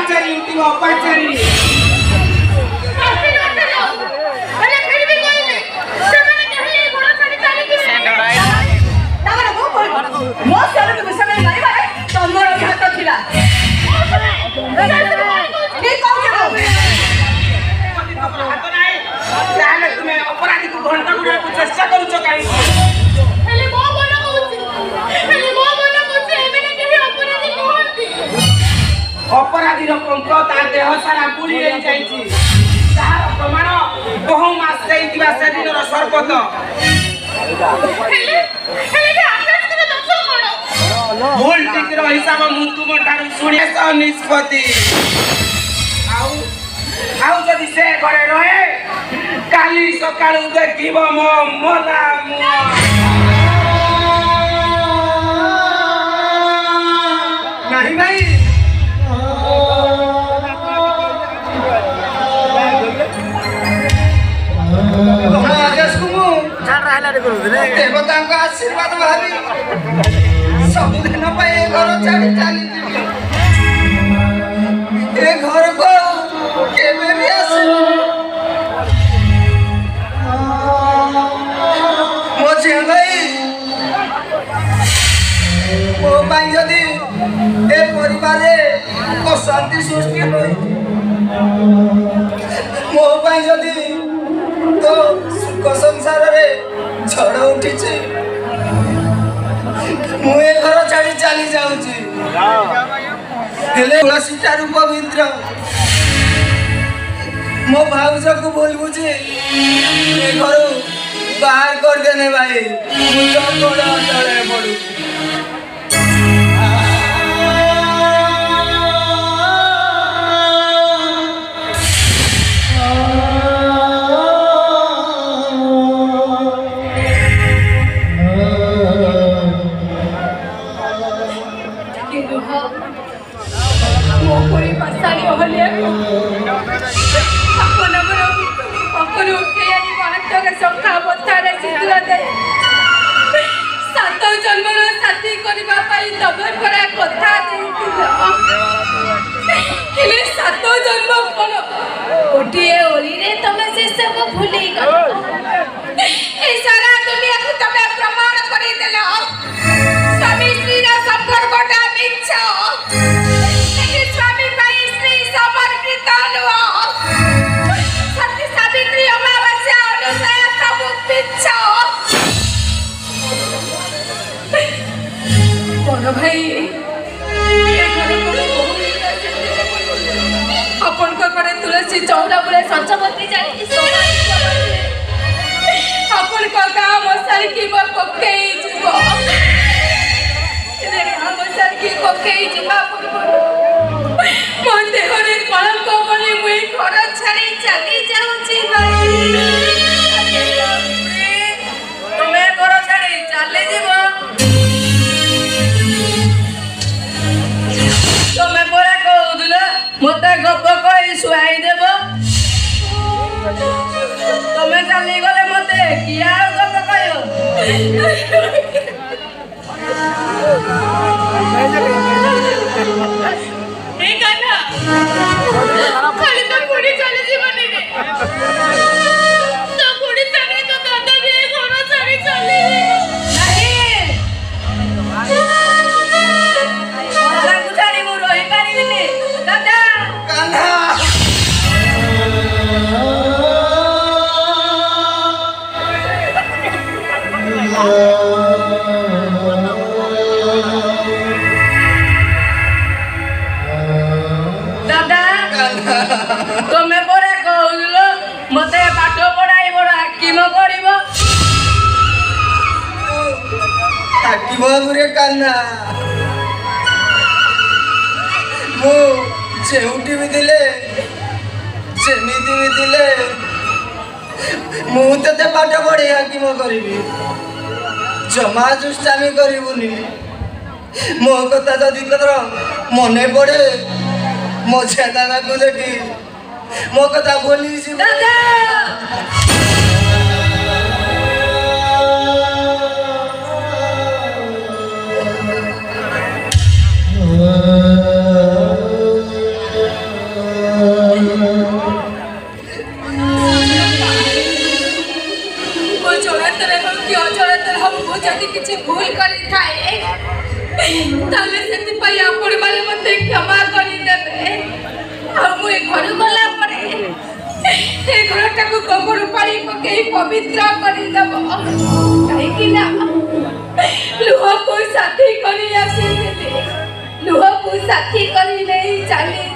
ଅପାଚାରୀ ଉଠିବ ଅପାଚାରୀ। ମୋ ସ୍ୱାମୀକୁ ବିଷୟରେ ମାରିବାରେ ତମର ହାତ ଥିଲା। ତାହେଲେ ତୁମେ ଅପରାଧୀକୁ ଘଣ୍ଟା ଗୁଡିବାକୁ ଚେଷ୍ଟା କରୁଛ କାହିଁକି? ଅପରାଧୀର ପଙ୍କ ତା ଦେହ ସାରା ବୁଲି ହେଇଯାଇଛି। ତାହାର ପ୍ରମାଣ ବହୁ ମାସ ଦେଇଥିବା ସେଦିନର ସର୍ବତ। ଭୁଲ ଟିକିର ହିସାବ ମୁଁ ତୁମ ଠାରୁ ଶୁଣେ ନିଷ୍ପତ୍ତି। ଆଉ ଯଦି ସେ ଘରେ ରହେ କାଲି ସକାଳୁ ଦେଖିବ ମୋ ମଲା ମୁହଁ। ନାହିଁ ଭାଇ ଦେବତାଙ୍କ ଆଶୀର୍ବାଦ ଭାବି ସବୁଦିନ ପାଇଁ ଏ ଘର ଛାଡ଼ି ଚାଲିଯିବି। ଏ ଘରକୁ କେବେ ବି ଆସିବି। ମୋ ଝିଅ ଭାଇ ମୋ ପାଇଁ ଯଦି ଏ ପରିବାରରେ ଅଶାନ୍ତି ସୃଷ୍ଟି ହୁଏ, ମୋ ପାଇଁ ଯଦି ତ ସୁଖ ସଂସାରରେ ଝଡ଼ ଉଠିଛି, ମୁଁ ଏ ଘର ଛାଡ଼ି ଚାଲି ଯାଉଛି। ହେଲେ ତୁଳସୀଟା ରୂପ ପବିତ୍ର ମୋ ଭାଉଜକୁ ଭୁଲ ବୁଝି ଏ ଘରୁ ବାହାର କରିଦେନେ ଭାଇ। ମୁଁ ତ ବଡ଼ ତଳେ ପଡ଼ୁ। सात जन्मर साथी करने तमे परा कथा हेले सात जन्म कौन गोटे ओली तमे से सब भूली गल। सारा दुनिया को तमे प्रमाण करी देल स्वामी स्त्री संपर्कटा मिछ। स्वामी स्त्री समर्पित नुह। सती सावित्री अमावास्या अनुसया सब मिछ। बड़ भाई अपन घरे तुलसी चौरा बोले संचमती जानी अपन गाँ मशाल की पकई जीव मशाल की पकई जीवा मो देहरे कलंक बोली मुई घर छाड़ी चली जाऊची भाई। तुम्हें घर छाड़ी चली जीव तमे परा कहूल मत गप कही शुआई देव। तमे चली गले मत किया गप कह खाली तो कुड़ी चली जीवनी रे तो कुड़ी चली तो दादा भी घर छाड़ी चली तमे परा कहल मत पाठ पढ़ाई बड़ हाकिम कर कान्हा मु जेउटी भी दिले जेमिति भी दिले मु ते पाठ पढ़े हाकिम करी जमा दुष्टामी करूनी। मो कथा जदि तोर मने पड़े मो दादा को देखी मो कथा बोली दादा पकई पवित्र करी दब कहीं ना लुह को साथी करी आसी लुह को साथी करी नहीं चली